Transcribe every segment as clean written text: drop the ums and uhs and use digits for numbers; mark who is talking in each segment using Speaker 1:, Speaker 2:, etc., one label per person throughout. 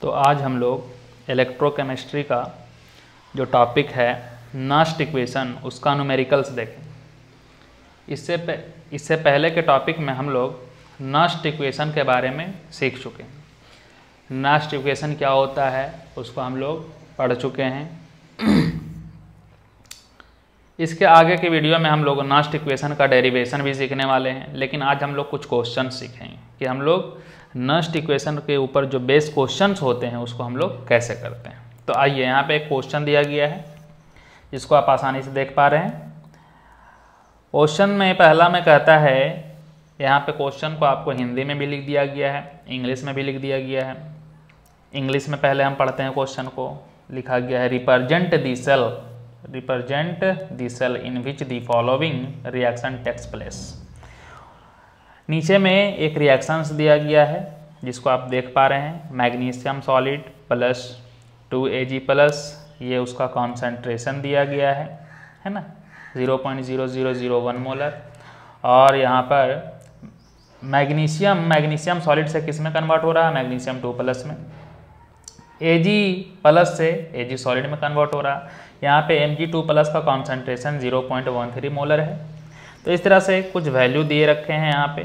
Speaker 1: तो आज हम लोग इलेक्ट्रोकेमिस्ट्री का जो टॉपिक है नास्ट इक्वेशन उसका न्यूमेरिकल्स देखें। इससे पहले के टॉपिक में हम लोग नास्ट इक्वेशन के बारे में सीख चुके हैं। नास्ट इक्वेशन क्या होता है उसको हम लोग पढ़ चुके हैं। इसके आगे की वीडियो में हम लोग नास्ट इक्वेशन का डेरिवेशन भी सीखने वाले हैं, लेकिन आज हम लोग कुछ क्वेश्चन सीखेंगे कि हम लोग नास्ट इक्वेशन के ऊपर जो बेस क्वेश्चंस होते हैं उसको हम लोग कैसे करते हैं। तो आइए, यहाँ पे एक क्वेश्चन दिया गया है जिसको आप आसानी से देख पा रहे हैं। क्वेश्चन में पहला में कहता है, यहाँ पे क्वेश्चन को आपको हिंदी में भी लिख दिया गया है, इंग्लिश में भी लिख दिया गया है। इंग्लिश में पहले हम पढ़ते हैं क्वेश्चन को। लिखा गया है represent the cell in which the following reaction takes place. नीचे में एक रिएक्शंस दिया गया है जिसको आप देख पा रहे हैं। Magnesium solid plus 2Ag plus, ये उसका कॉन्सेंट्रेशन दिया गया है ना, 0.0001 मोलर। और यहाँ पर मैग्नीशियम सॉलिड से किस में कन्वर्ट हो रहा है, मैग्नीशियम 2 प्लस में। Ag प्लस से Ag सॉलिड में कन्वर्ट हो रहा है। यहाँ पे Mg2 प्लस का कॉन्सेंट्रेशन 0.13 मोलर है। तो इस तरह से कुछ वैल्यू दिए रखे हैं यहाँ पे।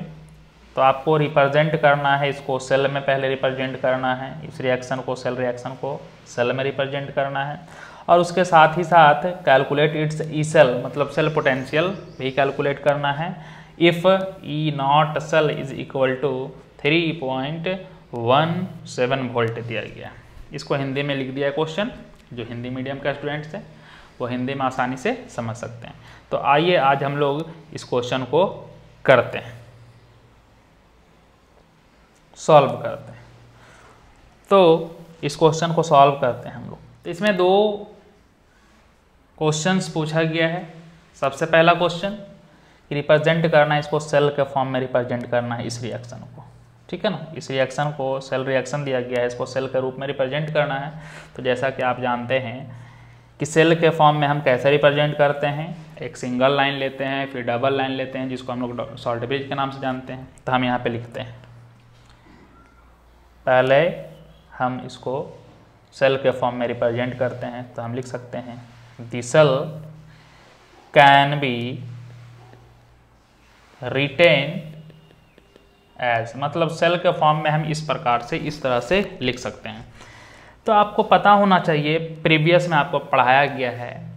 Speaker 1: तो आपको रिप्रेजेंट करना है इसको सेल में, पहले रिप्रेजेंट करना है इस रिएक्शन को, सेल रिएक्शन को सेल में रिप्रेजेंट करना है। और उसके साथ ही साथ कैलकुलेट इट्स ई सेल मतलब सेल पोटेंशियल भी कैलकुलेट करना है। If E naught cell is equal to 3.17 volt दिया गया। इसको हिंदी में लिख दिया है क्वेश्चन। जो हिंदी मीडियम का स्टूडेंट्स हैं वो हिंदी में आसानी से समझ सकते हैं। तो आइए आज हम लोग इस क्वेश्चन को करते हैं, सॉल्व करते हैं। तो इस क्वेश्चन को सॉल्व करते हैं हम लोग। तो इसमें दो क्वेश्चंस पूछा गया है। सबसे पहला क्वेश्चन रिप्रेजेंट करना है इसको, सेल के फॉर्म में रिप्रेजेंट करना है इस रिएक्शन को, ठीक है ना। इस रिएक्शन को सेल रिएक्शन दिया गया है, इसको सेल के रूप में रिप्रेजेंट करना है। तो जैसा कि आप जानते हैं कि सेल के फॉर्म में हम कैसे रिप्रेजेंट करते हैं, एक सिंगल लाइन लेते हैं, फिर डबल लाइन लेते हैं जिसको हम लोग शॉर्ट ब्रिज के नाम से जानते हैं। तो हम यहाँ पे लिखते हैं, पहले हम इसको सेल के फॉर्म में रिप्रेजेंट करते हैं। तो हम लिख सकते हैं the cell can be written as, मतलब सेल के फॉर्म में हम इस प्रकार से, इस तरह से लिख सकते हैं। तो आपको पता होना चाहिए, प्रीवियस में आपको पढ़ाया गया है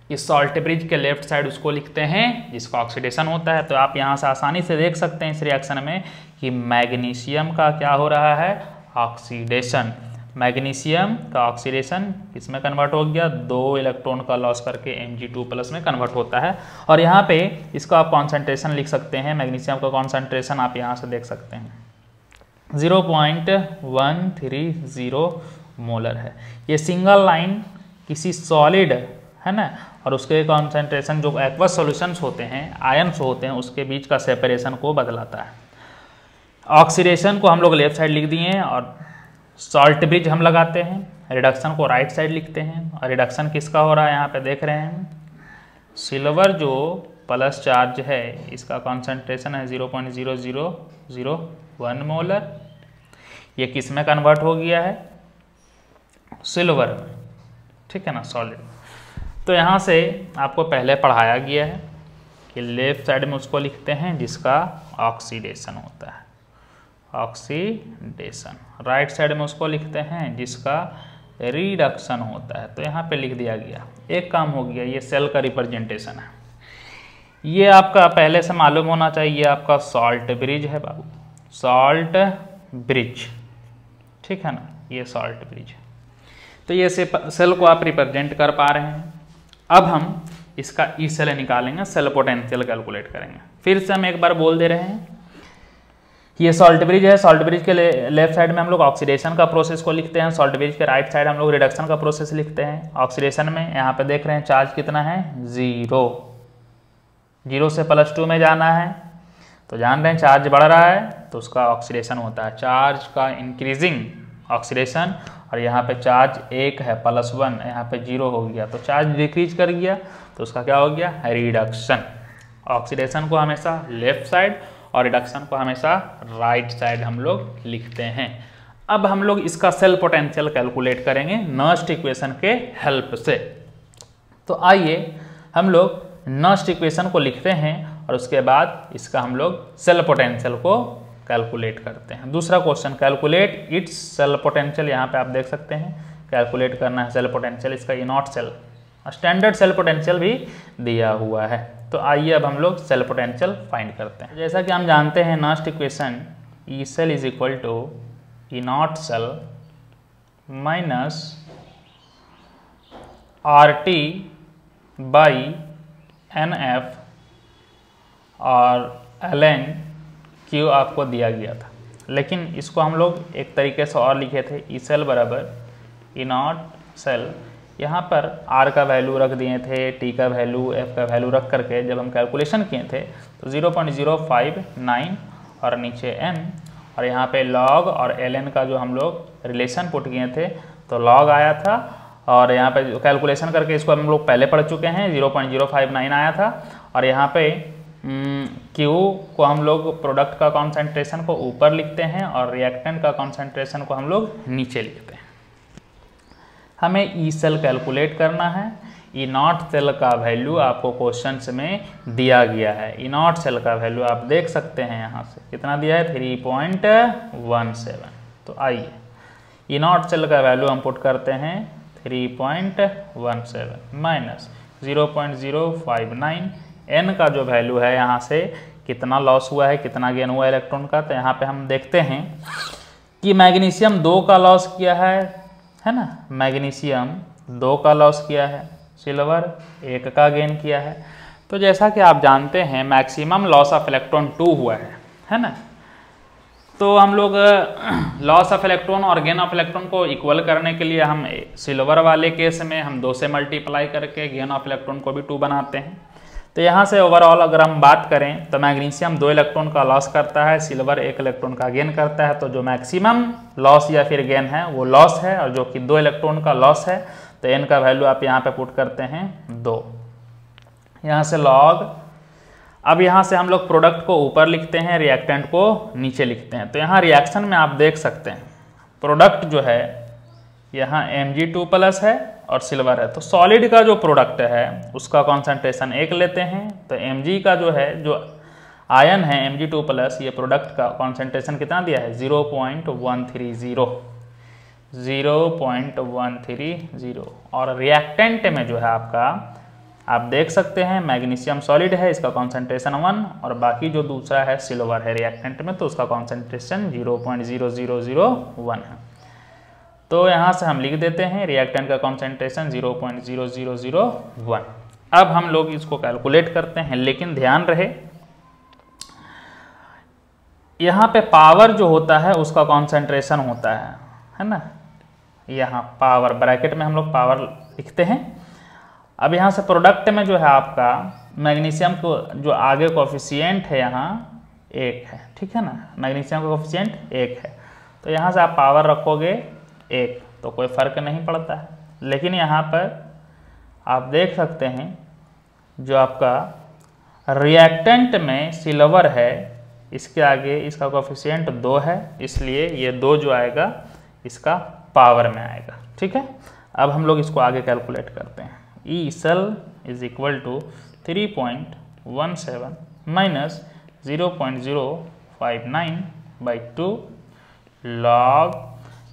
Speaker 1: कि सॉल्ट ब्रिज के लेफ्ट साइड उसको लिखते हैं जिसका ऑक्सीडेशन होता है। तो आप यहाँ से आसानी से देख सकते हैं इस रिएक्शन में कि मैग्नीशियम का क्या हो रहा है, ऑक्सीडेशन। मैग्नीशियम का ऑक्सीडेशन किसमें कन्वर्ट हो गया, 2 इलेक्ट्रॉन का लॉस करके Mg2 प्लस में कन्वर्ट होता है। और यहाँ पे इसका आप कॉन्सेंट्रेशन लिख सकते हैं। मैग्नीशियम का कॉन्सेंट्रेशन आप यहाँ से देख सकते हैं 0.130 मोलर है। ये सिंगल लाइन किसी सॉलिड है ना, और उसके कॉन्सेंट्रेशन जो एक्वस सॉल्यूशंस होते हैं, आयन्स होते हैं, उसके बीच का सेपरेशन को बदलाता है। ऑक्सीडेशन को हम लोग लेफ्ट साइड लिख दिए हैं और सॉल्ट ब्रिज हम लगाते हैं। रिडक्शन को राइट साइड लिखते हैं। और रिडक्शन किसका हो रहा है, यहाँ पे देख रहे हैं सिल्वर जो प्लस चार्ज है इसका कॉन्सेंट्रेशन है 0.0001 मोलर। ये किस में कन्वर्ट हो गया है, सिल्वर में, ठीक है ना, सॉलिड। तो यहाँ से आपको पहले पढ़ाया गया है कि लेफ्ट साइड में उसको लिखते हैं जिसका ऑक्सीडेशन होता है, ऑक्सीडेशन। राइट साइड में उसको लिखते हैं जिसका रिडक्शन होता है। तो यहाँ पे लिख दिया गया। एक काम हो गया, ये सेल का रिप्रेजेंटेशन है। ये आपका पहले से मालूम होना चाहिए, आपका सॉल्ट ब्रिज है बाबू, सॉल्ट ब्रिज, ठीक है ना, ये सॉल्ट ब्रिज है। तो ये सेल को आप रिप्रेजेंट कर पा रहे हैं। अब हम इसका ई सेल निकालेंगे, सेल पोटेंशियल कैलकुलेट करेंगे। फिर से हम एक बार बोल दे रहे हैं, ये सॉल्ट ब्रिज है। सॉल्ट ब्रिज के लेफ्ट साइड में हम लोग ऑक्सीडेशन का प्रोसेस को लिखते हैं, सॉल्ट ब्रिज के राइट साइड हम लोग रिडक्शन का प्रोसेस लिखते हैं। ऑक्सीडेशन में यहाँ पे देख रहे हैं चार्ज कितना है, 0 से +2 में जाना है। तो जान रहे हैं चार्ज बढ़ रहा है तो उसका ऑक्सीडेशन होता है, चार्ज का इंक्रीजिंग ऑक्सीडेशन। और यहाँ पे चार्ज 1 है, +1, यहाँ पे 0 हो गया तो चार्ज डिक्रीज कर गया, तो उसका क्या हो गया, रिडक्शन। ऑक्सीडेशन को हमेशा लेफ्ट साइड और रिडक्शन को हमेशा राइट साइड हम लोग लिखते हैं। अब हम लोग इसका सेल पोटेंशियल कैलकुलेट करेंगे नर्स्ट इक्वेशन के हेल्प से। तो आइए हम लोग नर्स्ट इक्वेशन को लिखते हैं और उसके बाद इसका हम लोग सेल पोटेंशियल को कैलकुलेट करते हैं। दूसरा question, calculate its cell potential. यहाँ पे आप देख सकते हैं कैलकुलेट करना है सेल पोटेंशियल, इसका E naught cell, standard cell potential भी दिया हुआ है। तो आइए अब हम लोग सेल पोटेंशियल फाइंड करते हैं। जैसा कि हम जानते हैं Nernst equation E cell is equal to E naught cell minus R T by n F और एल एन क्यू आपको दिया गया था, लेकिन इसको हम लोग एक तरीके से और लिखे थे, ई सेल बराबर ई नॉट सेल। यहाँ पर आर का वैल्यू रख दिए थे, टी का वैल्यू, एफ का वैल्यू रख करके जब हम कैलकुलेशन किए थे तो 0.059 और नीचे एन, और यहाँ पे लॉग और एल एन का जो हम लोग रिलेशन पुट किए थे तो लॉग आया था, और यहाँ पे कैलकुलेशन करके इसको हम लोग पहले पढ़ चुके हैं 0.059 आया था। और यहाँ पे Q को हम लोग प्रोडक्ट का कॉन्सेंट्रेशन को ऊपर लिखते हैं और रिएक्टेंट का कॉन्सेंट्रेशन को हम लोग नीचे लिखते हैं। हमें ई सेल कैलकुलेट करना है। ई नॉट सेल का वैल्यू आपको क्वेश्चन में दिया गया है। ई नॉट सेल का वैल्यू आप देख सकते हैं यहाँ से कितना दिया है, 3.17। तो आइए ई नॉट सेल का वैल्यू हम पुट करते हैं 3.17 माइनस 0.059। एन का जो वैल्यू है यहाँ से कितना लॉस हुआ है, कितना गेन हुआ इलेक्ट्रॉन का, तो यहाँ पे हम देखते हैं कि मैग्नीशियम 2 का लॉस किया है ना, मैग्नीशियम 2 का लॉस किया है, सिल्वर 1 का गेन किया है। तो जैसा कि आप जानते हैं मैक्सिमम लॉस ऑफ इलेक्ट्रॉन 2 हुआ है ना, तो हम लोग लॉस ऑफ इलेक्ट्रॉन और गेन ऑफ इलेक्ट्रॉन को इक्वल करने के लिए हम सिल्वर वाले केस में हम 2 से मल्टीप्लाई करके गेन ऑफ इलेक्ट्रॉन को भी 2 बनाते हैं। तो यहाँ से ओवरऑल अगर हम बात करें तो मैग्नीशियम 2 इलेक्ट्रॉन का लॉस करता है, सिल्वर 1 इलेक्ट्रॉन का गेन करता है। तो जो मैक्सिमम लॉस या फिर गेन है वो लॉस है, और जो कि 2 इलेक्ट्रॉन का लॉस है तो एन का वैल्यू आप यहाँ पे पुट करते हैं 2, यहाँ से लॉग। अब यहाँ से हम लोग प्रोडक्ट को ऊपर लिखते हैं, रिएक्टेंट को नीचे लिखते हैं। तो यहाँ रिएक्शन में आप देख सकते हैं प्रोडक्ट जो है यहाँ Mg2+ है और सिल्वर है। तो सॉलिड का जो प्रोडक्ट है उसका कॉन्सेंट्रेशन 1 लेते हैं, तो Mg का जो है जो आयन है Mg2+, ये प्रोडक्ट का कॉन्सेंट्रेशन कितना दिया है 0.130। और रिएक्टेंट में जो है आपका आप देख सकते हैं मैग्नीशियम सॉलिड है, इसका कॉन्सेंट्रेशन 1, और बाकी जो दूसरा है सिल्वर है रिएक्टेंट में तो उसका कॉन्सेंट्रेशन 0.0001 है। तो यहाँ से हम लिख देते हैं रिएक्टेंट का कॉन्सेंट्रेशन 0.0001। अब हम लोग इसको कैलकुलेट करते हैं, लेकिन ध्यान रहे यहाँ पे पावर जो होता है उसका कॉन्सेंट्रेशन होता है ना, यहाँ पावर ब्रैकेट में हम लोग पावर लिखते हैं। अब यहाँ से प्रोडक्ट में जो है आपका मैग्नीशियम को जो आगे कोफिशिएंट है यहाँ 1 है, ठीक है ना, मैग्नीशियम का कोफिशिएंट 1 है। तो यहाँ से आप पावर रखोगे 1 तो कोई फर्क नहीं पड़ता है। लेकिन यहाँ पर आप देख सकते हैं जो आपका रिएक्टेंट में सिल्वर है इसके आगे इसका कोफिशिएंट 2 है, इसलिए ये 2 जो आएगा इसका पावर में आएगा, ठीक है। अब हम लोग इसको आगे कैलकुलेट करते हैं। E cell is equal to 3.17 minus 0.059/2 log.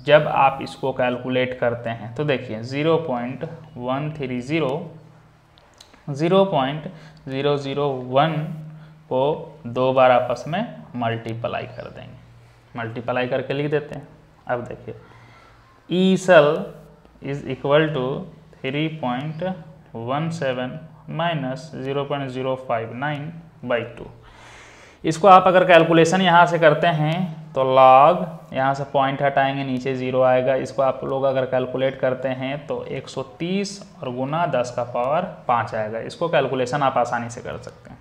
Speaker 1: जब आप इसको कैलकुलेट करते हैं तो देखिए 0.001 को 2 बार आपस में मल्टीप्लाई कर देंगे, मल्टीप्लाई करके लिख देते हैं। अब देखिए E cell is equal to 3.17 minus 0.059/2। इसको आप अगर कैलकुलेशन यहाँ से करते हैं तो लॉग, यहाँ से पॉइंट हटाएंगे नीचे 0 आएगा। इसको आप लोग अगर कैलकुलेट करते हैं तो 130 और गुना 10⁵ आएगा। इसको कैलकुलेशन आप आसानी से कर सकते हैं।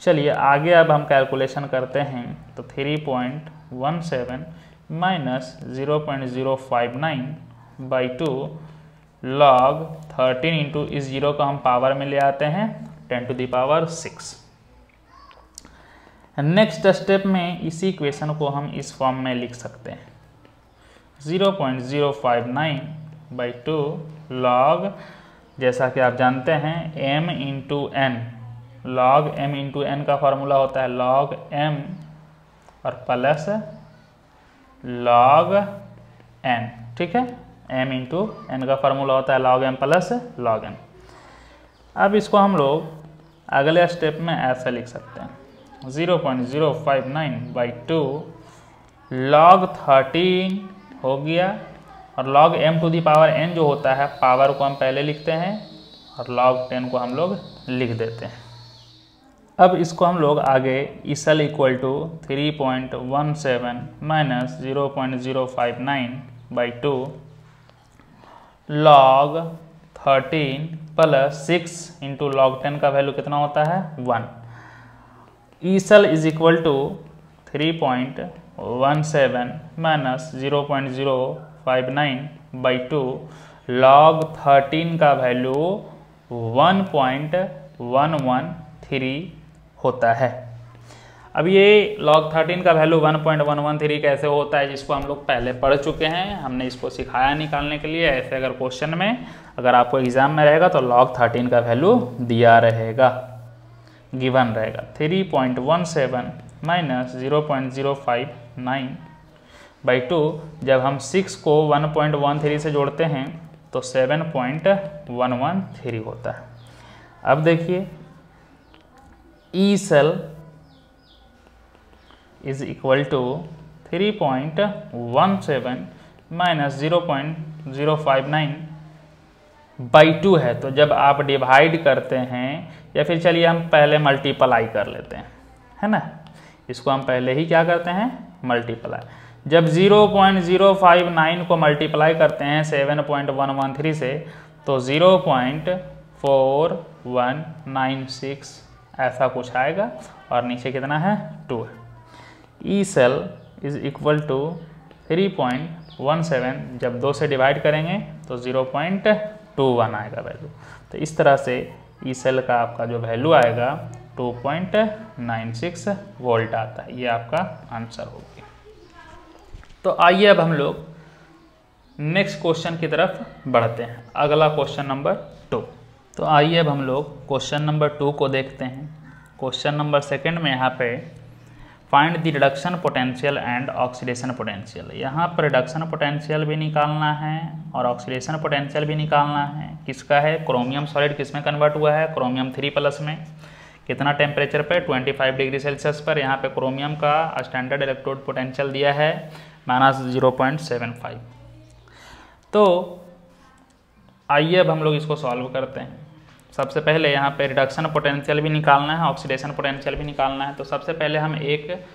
Speaker 1: चलिए आगे अब हम कैलकुलेशन करते हैं तो 3.17 माइनस 0.059/2 लॉग 13 इंटू इस 0 को हम पावर में ले आते हैं 10⁶। नेक्स्ट स्टेप में इसी इक्वेशन को हम इस फॉर्म में लिख सकते हैं। 0.059/2 log, जैसा कि आप जानते हैं m into n, log m into n का फॉर्मूला होता है log m और प्लस log n, ठीक है। m इंटू एन का फॉर्मूला होता है log m plus log n। अब इसको हम लोग अगले स्टेप में ऐसे लिख सकते हैं 0.059/2 log 13 हो गया, और log m to the power n जो होता है पावर को हम पहले लिखते हैं और log 10 को हम लोग लिख देते हैं। अब इसको हम लोग आगे E cell equal to 3.17 minus 0.059/2 log 13 plus 6 into log 10 का वैल्यू कितना होता है 1। E cell is equal to 3.17 minus 0.059/2 log 13 का वैल्यू 1.113 होता है। अब ये log 13 का वैल्यू 1.113 कैसे होता है, जिसको हम लोग पहले पढ़ चुके हैं, हमने इसको सिखाया निकालने के लिए। ऐसे अगर क्वेश्चन में अगर आपको एग्जाम में रहेगा तो log 13 का वैल्यू दिया रहेगा, गिवन रहेगा 3.17 माइनस 0.059/2। जब हम 6 को 1.13 से जोड़ते हैं तो 7.113 होता है। अब देखिए E cell is equal to 3.17 minus 0.059/2 है। तो जब आप डिवाइड करते हैं, या फिर चलिए हम पहले मल्टीप्लाई कर लेते हैं, है ना, इसको हम पहले ही क्या करते हैं मल्टीप्लाई। जब 0.059 को मल्टीप्लाई करते हैं 7.113 से तो 0.4196 ऐसा कुछ आएगा, और नीचे कितना है 2 है। E cell is equal to 3.17 जब 2 से डिवाइड करेंगे तो 0.21 आएगा वैल्यू। तो इस तरह से ई सेल का आपका जो वैल्यू आएगा 2.96 वोल्ट आता है। ये आपका आंसर हो गया। तो आइए अब हम लोग नेक्स्ट क्वेश्चन की तरफ बढ़ते हैं, अगला क्वेश्चन नंबर 2। तो आइए अब हम लोग क्वेश्चन नंबर 2 को देखते हैं। क्वेश्चन नंबर 2 में यहाँ पे find the reduction potential and oxidation potential. यहाँ पर रिडक्शन पोटेंशियल भी निकालना है और ऑक्सीडेशन पोटेंशियल भी निकालना है। किसका है, क्रोमियम सॉलिड किस में कन्वर्ट हुआ है, क्रोमियम 3+ में। कितना टेम्परेचर पे, 25 डिग्री सेल्सियस पर। यहाँ पे क्रोमियम का स्टैंडर्ड इलेक्ट्रोड पोटेंशियल दिया है -0.75। तो आइए अब हम लोग इसको सॉल्व करते हैं। सबसे पहले यहाँ पे रिडक्शन पोटेंशियल भी निकालना है, ऑक्सीडेशन पोटेंशियल भी निकालना है। तो सबसे पहले हम एक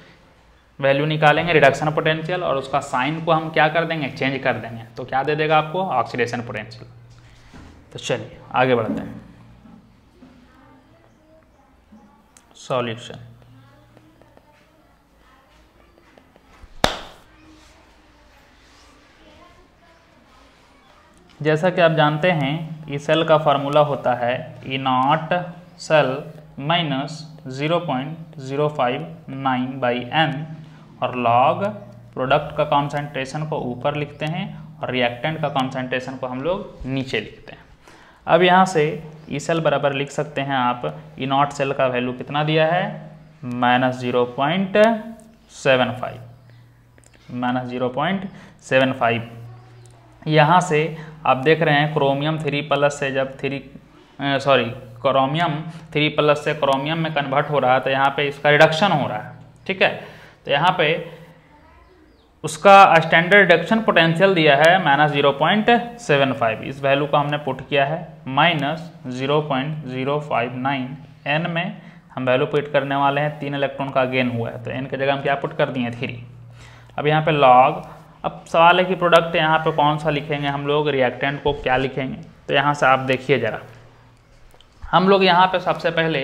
Speaker 1: वैल्यू निकालेंगे रिडक्शन पोटेंशियल, और उसका साइन को हम क्या कर देंगे, चेंज कर देंगे। तो क्या दे देगा आपको, ऑक्सीडेशन पोटेंशियल। तो चलिए आगे बढ़ते हैं। सॉल्यूशन। जैसा कि आप जानते हैं ई सेल का फार्मूला होता है E naught cell minus 0.059/n, और लॉग प्रोडक्ट का कॉन्सेंट्रेशन को ऊपर लिखते हैं और रिएक्टेंट का कॉन्सेंट्रेशन को हम लोग नीचे लिखते हैं। अब यहाँ से ई सेल बराबर लिख सकते हैं आप, ई नॉट सेल का वैल्यू कितना दिया है -0.75। यहाँ से आप देख रहे हैं क्रोमियम 3+ से जब क्रोमियम 3+ से क्रोमियम में कन्वर्ट हो रहा है, तो यहाँ पे इसका रिडक्शन हो रहा है, ठीक है। तो यहाँ पे उसका स्टैंडर्ड रिडक्शन पोटेंशियल दिया है -0.75। इस वैल्यू को हमने पुट किया है -0.059। n में हम वैल्यू पुट करने वाले हैं, 3 इलेक्ट्रॉन का गेन हुआ है, तो n की जगह हम क्या पुट कर दिए 3। अब यहाँ पे लॉग, अब सवाल है कि प्रोडक्ट यहाँ पे कौन सा लिखेंगे हम लोग, रिएक्टेंट को क्या लिखेंगे। तो यहाँ से आप देखिए ज़रा, हम लोग यहाँ पे सबसे पहले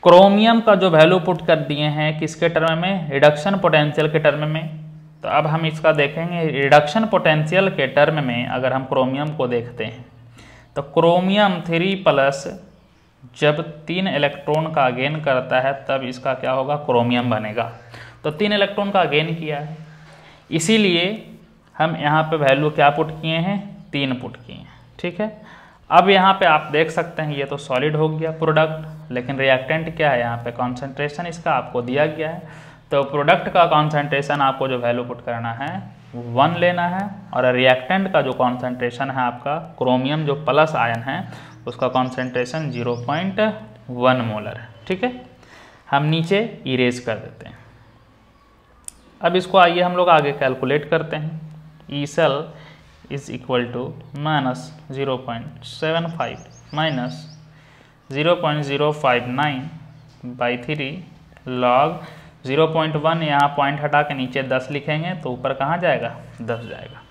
Speaker 1: क्रोमियम का जो वैल्यू पुट कर दिए हैं किसके टर्म में, रिडक्शन पोटेंशियल के टर्म में। तो अब हम इसका देखेंगे रिडक्शन पोटेंशियल के टर्म में। अगर हम क्रोमियम को देखते हैं तो क्रोमियम 3+ जब 3 इलेक्ट्रॉन का गेन करता है तब इसका क्या होगा, क्रोमियम बनेगा। तो 3 इलेक्ट्रॉन का गेन किया है। इसीलिए हम यहाँ पे वैल्यू क्या पुट किए हैं, 3 पुट किए हैं। ठीक है, अब यहाँ पे आप देख सकते हैं ये तो सॉलिड हो गया प्रोडक्ट, लेकिन रिएक्टेंट क्या है, यहाँ पे कॉन्सेंट्रेशन इसका आपको दिया गया है। तो प्रोडक्ट का कॉन्सेंट्रेशन आपको जो वैल्यू पुट करना है 1 लेना है, और रिएक्टेंट का जो कॉन्सेंट्रेशन है आपका क्रोमियम जो प्लस आयन है उसका कॉन्सेंट्रेशन 0.1 मोलर है। ठीक है, हम नीचे इरेज कर देते हैं। अब इसको आइए हम लोग आगे कैलकुलेट करते हैं। E cell is equal to -0.75 minus 0.059 by 3 log 0.1, यहाँ पॉइंट हटा के नीचे 10 लिखेंगे तो ऊपर कहाँ जाएगा, 10 जाएगा।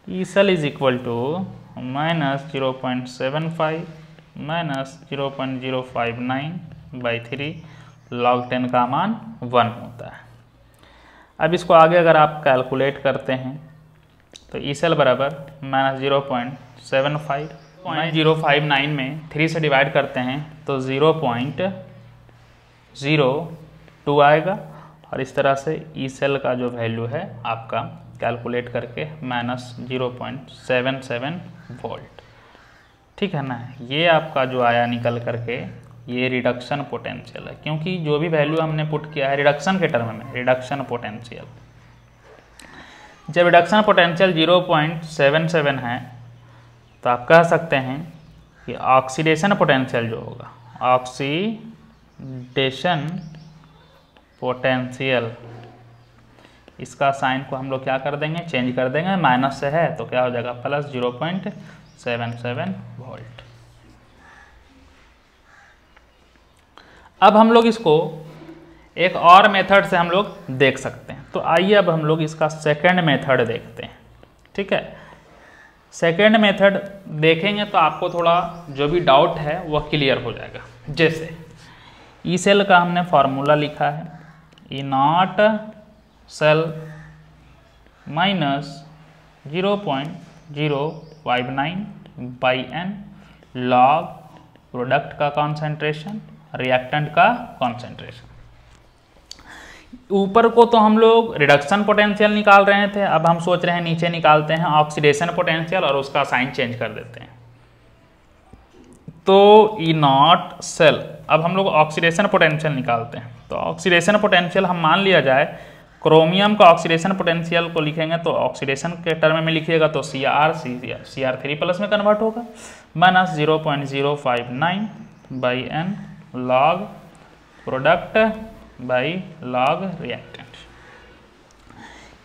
Speaker 1: E cell is equal to -0.75 minus 0.059 by 3 log 10 का मान 1 होता है। अब इसको आगे अगर आप कैलकुलेट करते हैं तो ई सेल बराबर -0.75 में 3 से डिवाइड करते हैं तो 0.02 आएगा, और इस तरह से ई सेल का जो वैल्यू है आपका कैलकुलेट करके -0.77 वोल्ट। ठीक है ना, ये आपका जो आया निकल करके ये रिडक्शन पोटेंशियल है, क्योंकि जो भी वैल्यू हमने पुट किया है रिडक्शन के टर्म में, रिडक्शन पोटेंशियल, जब रिडक्शन पोटेंशियल 0.77 है तो आप कह सकते हैं कि ऑक्सीडेशन पोटेंशियल जो होगा, ऑक्सीडेशन पोटेंशियल, इसका साइन को हम लोग क्या कर देंगे, चेंज कर देंगे, माइनस से है तो क्या हो जाएगा प्लस 0.77 वोल्ट। अब हम लोग इसको एक और मेथड से हम लोग देख सकते हैं। तो आइए अब हम लोग इसका सेकंड मेथड देखते हैं। ठीक है, सेकंड मेथड देखेंगे तो आपको थोड़ा जो भी डाउट है वह क्लियर हो जाएगा। जैसे ई सेल का हमने फॉर्मूला लिखा है, E naught cell minus 0.059 by n log product का कॉन्सेंट्रेशन, रिएक्टेंट का कॉन्सेंट्रेशन। ऊपर को तो हम लोग रिडक्शन पोटेंशियल निकाल रहे थे, अब हम सोच रहे हैं नीचे निकालते हैं ऑक्सीडेशन पोटेंशियल और उसका साइन चेंज कर देते हैं। तो ई नॉट सेल, अब हम लोग ऑक्सीडेशन पोटेंशियल निकालते हैं। तो ऑक्सीडेशन पोटेंशियल हम मान लिया जाए, क्रोमियम का ऑक्सीडेशन पोटेंशियल को लिखेंगे तो ऑक्सीडेशन के टर्म में लिखिएगा तो Cr3+ में कन्वर्ट होगा, minus 0.059 by n log product by log reactant.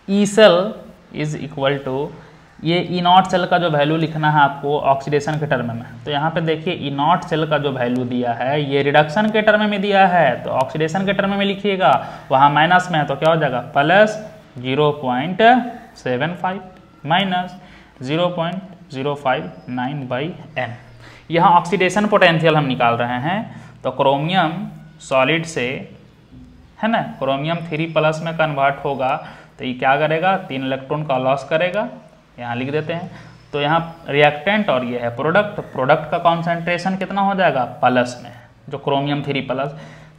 Speaker 1: E cell is equal to, ये ई नॉट सेल का जो वैल्यू लिखना है आपको ऑक्सीडेशन के टर्म में, तो यहाँ पे देखिए ई नॉट सेल का जो वैल्यू दिया है ये रिडक्शन के टर्म में दिया है, तो ऑक्सीडेशन के टर्म में लिखिएगा, वहाँ माइनस में है तो क्या हो जाएगा प्लस 0.75 माइनस 0.059 बाई n। यहाँ ऑक्सीडेशन पोटेंशियल हम निकाल रहे हैं, तो क्रोमियम सॉलिड से है ना, क्रोमियम 3+ में कन्वर्ट होगा तो ये क्या करेगा, 3 इलेक्ट्रॉन का लॉस करेगा, यहाँ लिख देते हैं। तो यहाँ रिएक्टेंट और ये है प्रोडक्ट, प्रोडक्ट का कॉन्सेंट्रेशन कितना हो जाएगा प्लस में, जो क्रोमियम 3+,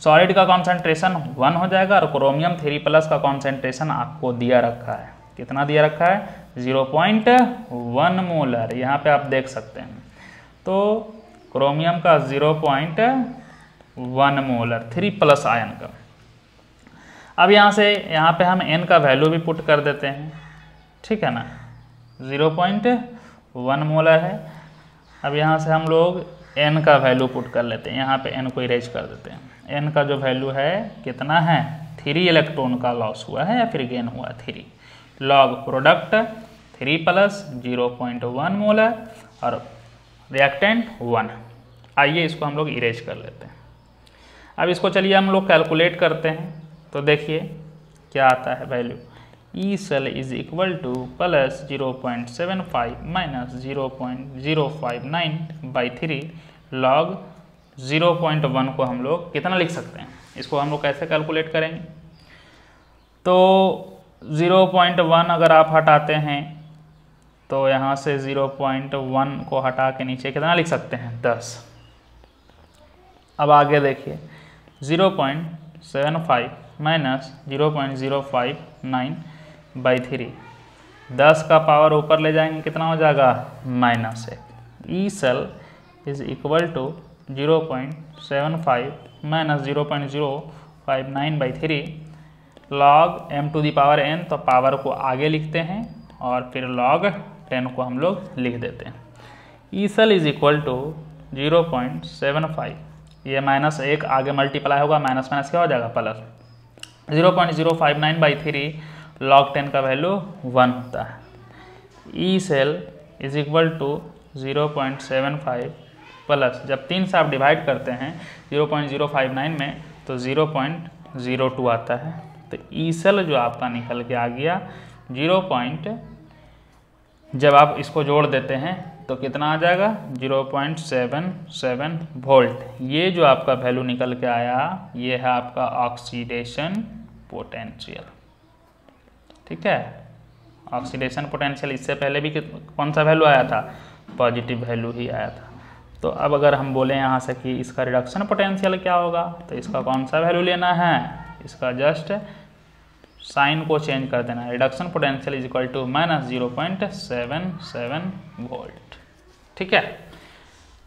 Speaker 1: सॉलिड का कॉन्सेंट्रेशन 1 हो जाएगा, और क्रोमियम 3+ का कॉन्सेंट्रेशन आपको दिया रखा है, कितना दिया रखा है 0.1 मोलर, यहाँ पे आप देख सकते हैं। तो क्रोमियम का 0.1 मोलर 3+ आयन का। अब यहाँ से यहाँ पे हम n का वैल्यू भी पुट कर देते हैं, ठीक है ना, 0.1 मोलर है। अब यहाँ से हम लोग n का वैल्यू पुट कर लेते हैं, यहाँ पे n को इरेज कर देते हैं। n का जो वैल्यू है कितना है, 3 इलेक्ट्रॉन का लॉस हुआ है या फिर गेन हुआ है 3, लॉग प्रोडक्ट 3+ 0.1 मोलर और रिएक्टेंट 1। आइए इसको हम लोग इरेज कर लेते हैं। अब इसको चलिए हम लोग कैलकुलेट करते हैं, तो देखिए क्या आता है value, E cell is equal to plus 0.75 minus 0.059 by 3 log 0.1 को हम लोग कितना लिख सकते हैं, इसको हम लोग कैसे कैलकुलेट करेंगे। तो 0.1 अगर आप हटाते हैं तो यहाँ से 0.1 को हटा के नीचे कितना लिख सकते हैं 10। अब आगे देखिए 0.75 माइनस 0.059 9/3, 10 का पावर ऊपर ले जाएंगे कितना हो जाएगा -1। E cell is equal to 0.75 minus 0.059/3 log m⁴n, तो पावर को आगे लिखते हैं और फिर log 10 को हम लोग लिख देते हैं। E cell is equal to 0.75, ये -1 आगे मल्टीप्लाई होगा, माइनस माइनस क्या हो जाएगा प्लस, 0.059/3 log 10 का वैल्यू 1 होता है। E cell is equal to 0.75 plus, जब 3 से आप डिवाइड करते हैं 0.059 में तो 0.02 आता है। तो ई सेल जो आपका निकल के आ गया 0. जब आप इसको जोड़ देते हैं तो कितना आ जाएगा 0.77 वोल्ट। ये जो आपका वैल्यू निकल के आया ये है आपका ऑक्सीडेशन पोटेंशियल। ठीक है, ऑक्सीडेशन पोटेंशियल इससे पहले भी कौन सा वैल्यू आया था, पॉजिटिव वैल्यू ही आया था। तो अब अगर हम बोलें यहाँ से कि इसका रिडक्शन पोटेंशियल क्या होगा, तो इसका कौन सा वैल्यू लेना है, इसका जस्ट साइन को चेंज कर देना है। Reduction potential is equal to -0.77 volt. ठीक है,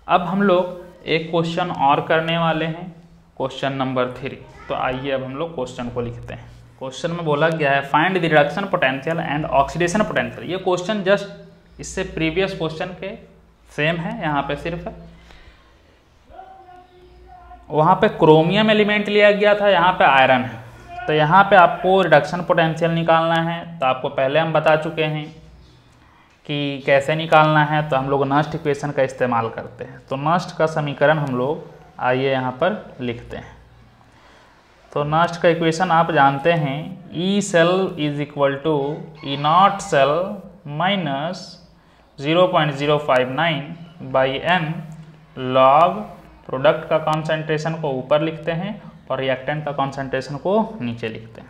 Speaker 1: अब हम लोग एक क्वेश्चन और करने वाले हैं, क्वेश्चन नंबर 3। तो आइए अब हम लोग क्वेश्चन को लिखते हैं। क्वेश्चन में बोला गया है find the reduction potential and oxidation potential. ये क्वेश्चन जस्ट इससे प्रीवियस क्वेश्चन के सेम है, यहाँ पे सिर्फ वहाँ पे क्रोमियम एलिमेंट लिया गया था, यहाँ पे आयरन है। तो यहाँ पे आपको रिडक्शन पोटेंशियल निकालना है, तो आपको पहले हम बता चुके हैं कि कैसे निकालना है। तो हम लोग नस्ट इक्वेशन का इस्तेमाल करते हैं। तो नस्ट का समीकरण हम लोग आइए यहाँ पर लिखते हैं। तो नस्ट का इक्वेशन आप जानते हैं, E cell is equal to E naught cell minus 0.059/n log product का कॉन्सेंट्रेशन को ऊपर लिखते हैं और रिएक्टेंट का कॉन्सेंट्रेशन को नीचे लिखते हैं।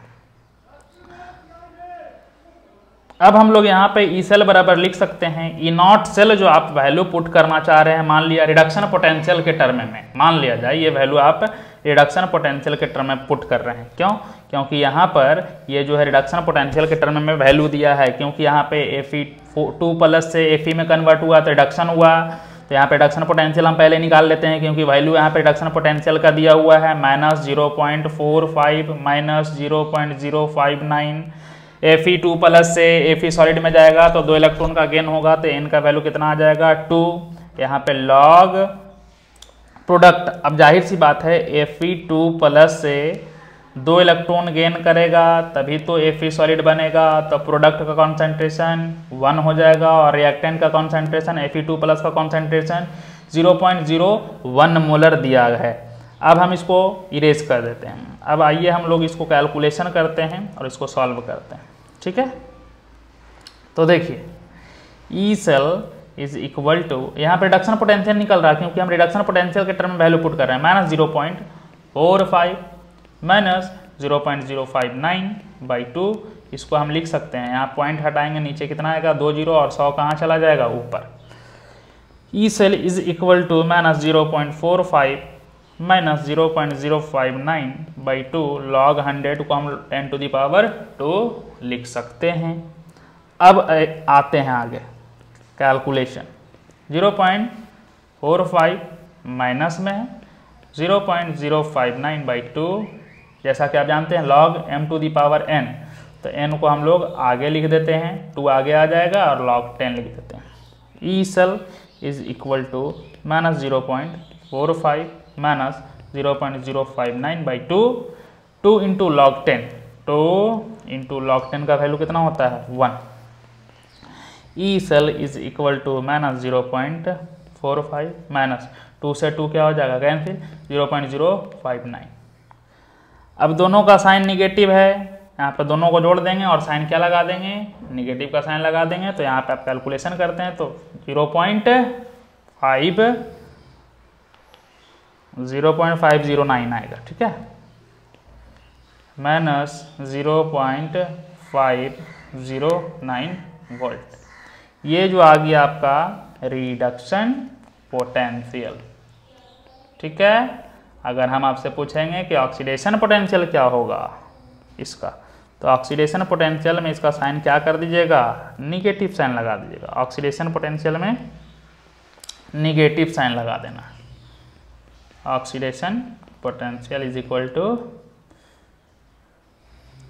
Speaker 1: अब हम लोग यहाँ पे ई सेल बराबर लिख सकते हैं ई नॉट सेल जो आप वैल्यू पुट करना चाह रहे हैं, मान लिया रिडक्शन पोटेंशियल के टर्म में मान लिया जाए, ये वैल्यू आप रिडक्शन पोटेंशियल के टर्म में पुट कर रहे हैं। क्यों? क्योंकि यहाँ पर ये जो है रिडक्शन पोटेंशियल के टर्म में वैल्यू दिया है, क्योंकि यहाँ पे Fe2+ से Fe में कन्वर्ट हुआ तो रिडक्शन हुआ। तो यहाँ पे रिडक्शन पोटेंशियल हम पहले निकाल लेते हैं, क्योंकि वैल्यू यहाँ पे रिडक्शन पोटेंशियल का दिया हुआ है -0.45 माइनस 0.059। Fe2+ से Fe सॉलिड में जाएगा तो 2 इलेक्ट्रॉन का गेन होगा, तो n का वैल्यू कितना आ जाएगा 2। यहाँ पे लॉग प्रोडक्ट, अब जाहिर सी बात है Fe2+ से 2 इलेक्ट्रॉन गेन करेगा तभी तो Fe सॉलिड बनेगा, तो प्रोडक्ट का कॉन्सेंट्रेशन 1 हो जाएगा और रिएक्टेंट का कॉन्सेंट्रेशन Fe2+ का कॉन्सेंट्रेशन 0.01 मोलर दिया है। अब हम इसको इरेज कर देते हैं। अब आइए हम लोग इसको कैलकुलेशन करते हैं और इसको सॉल्व करते हैं। ठीक है, तो देखिए E cell is equal to, यहाँ पे रिडक्शन पोटेंशियल निकल रहा है क्योंकि हम रिडक्शन पोटेंशियल के टर्म में वैल्यू पुट कर रहे हैं, -0.45 माइनस 0.059/2। इसको हम लिख सकते हैं, यहाँ पॉइंट हटाएंगे नीचे कितना आएगा 2 0 और 100 कहाँ चला जाएगा ऊपर। E cell is equal to -0.45 minus 0.059/2 log 100 को हम 10⁻² लिख सकते हैं। अब आते हैं आगे कैलकुलेशन। 0.45 माइनस में है 0.059/2, जैसा कि आप जानते हैं log m⁴n, तो n को हम लोग आगे लिख देते हैं, 2 आगे आ जाएगा और log 10 लिख देते हैं। E cell is equal to -0.45 minus 0.059/2, 2 into log 10, 2 into log 10 का वैल्यू कितना होता है 1। E cell is equal to -0.45 minus 2 से 2 क्या हो जाएगा कैंसिल 0.059। अब दोनों का साइन निगेटिव है, यहाँ पर दोनों को जोड़ देंगे और साइन क्या लगा देंगे, निगेटिव का साइन लगा देंगे। तो यहाँ पे आप कैलकुलेशन करते हैं तो 0.509 आएगा। ठीक है, -0.509 वोल्ट। ये जो आ गया आपका रिडक्शन पोटेंशियल। ठीक है, अगर हम आपसे पूछेंगे कि ऑक्सीडेशन पोटेंशियल क्या होगा इसका, तो ऑक्सीडेशन पोटेंशियल में इसका साइन क्या कर दीजिएगा, निगेटिव साइन लगा दीजिएगा। ऑक्सीडेशन पोटेंशियल में निगेटिव साइन लगा देना। Oxidation potential is equal to,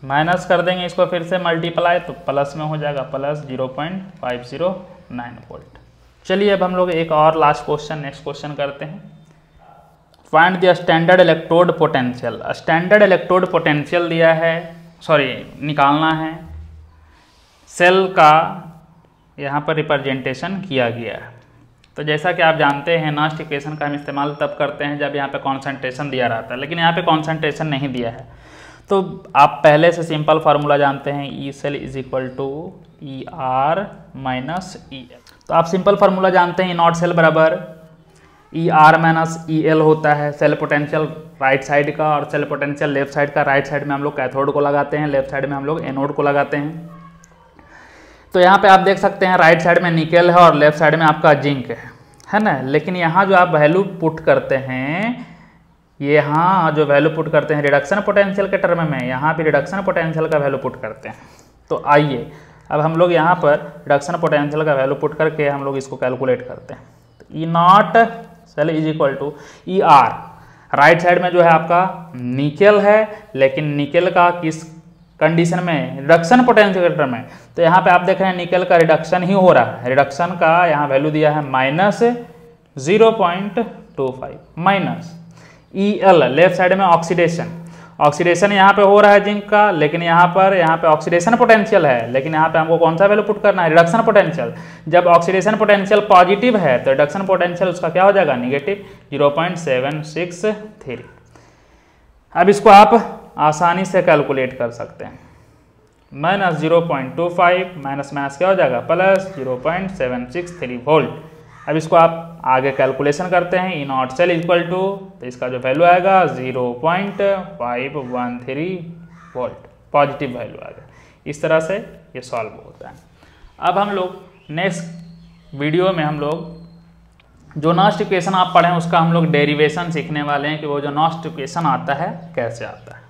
Speaker 1: minus कर देंगे इसको फिर से मल्टीप्लाई, तो प्लस में हो जाएगा, प्लस 0.509 वोल्ट। चलिए अब हम लोग एक और लास्ट क्वेश्चन, नेक्स्ट क्वेश्चन करते हैं। Find the standard electrode potential. Standard electrode potential दिया है, निकालना है। सेल का यहाँ पर रिप्रेजेंटेशन किया गया है। तो जैसा कि आप जानते हैं नॉस्ट इक्वेशन का हम इस्तेमाल तब करते हैं जब यहाँ पे कॉन्सेंट्रेशन दिया रहता है, लेकिन यहाँ पे कॉन्सेंट्रेशन नहीं दिया है। तो आप पहले से सिंपल फार्मूला जानते हैं, E cell is equal to E R minus E L. तो आप सिंपल फार्मूला जानते हैं, ई नॉट सेल बराबर ई आर माइनस ई एल होता है। सेल पोटेंशियल राइट साइड का और सेल पोटेंशियल लेफ्ट साइड का। राइट साइड में हम लोग कैथोड को लगाते हैं, लेफ्ट साइड में हम लोग एनोड को लगाते हैं। तो यहाँ पे आप देख सकते हैं राइट साइड में निकेल है और लेफ्ट साइड में आपका जिंक है ना। लेकिन यहाँ जो आप वैल्यू पुट करते हैं, यहाँ जो वैल्यू पुट करते हैं रिडक्शन पोटेंशियल के टर्म में, यहाँ भी रिडक्शन पोटेंशियल का वैल्यू पुट करते हैं। तो आइए अब हम लोग यहाँ पर रिडक्शन पोटेंशियल का वैल्यू पुट करके हम लोग इसको कैलकुलेट करते हैं। तो E naught cell is equal to E R, right side में जो है आपका निकेल है, लेकिन निकेल का किस कंडीशन में, रिडक्शन पोटेंशियल के टर्म में। तो यहाँ पे आप देख रहे हैं निकेल का रिडक्शन ही हो रहा है। रिडक्शन का यहाँ वैल्यू दिया है minus 0.25 minus E L, left side में ऑक्सीडेशन यहाँ पे हो रहा है जिंक का, लेकिन यहाँ पे ऑक्सीडेशन पोटेंशियल है, लेकिन यहाँ पे हमको कौन सा वैल्यू पुट करना है, रिडक्शन पोटेंशियल। जब ऑक्सीडेशन पोटेंशियल पॉजिटिव है तो रिडक्शन पोटेंशियल उसका क्या हो जाएगा, निगेटिव 0.763। अब इसको आप आसानी से कैलकुलेट कर सकते हैं। माइनस 0.25 माइनस माइनस क्या हो जाएगा, प्लस 0.763 वोल्ट। अब इसको आप आगे कैलकुलेशन करते हैं, ई नॉट सेल इक्वल टू, तो इसका जो वैल्यू आएगा 0.513 वोल्ट, पॉजिटिव वैल्यू आएगा। इस तरह से ये सॉल्व होता है। अब हम लोग नेक्स्ट वीडियो में हम लोग जो नॉस्ट इक्वेशन आप पढ़ें उसका हम लोग डेरिवेशन सीखने वाले हैं कि वो जो नॉस्ट इक्वेशन आता है कैसे आता है।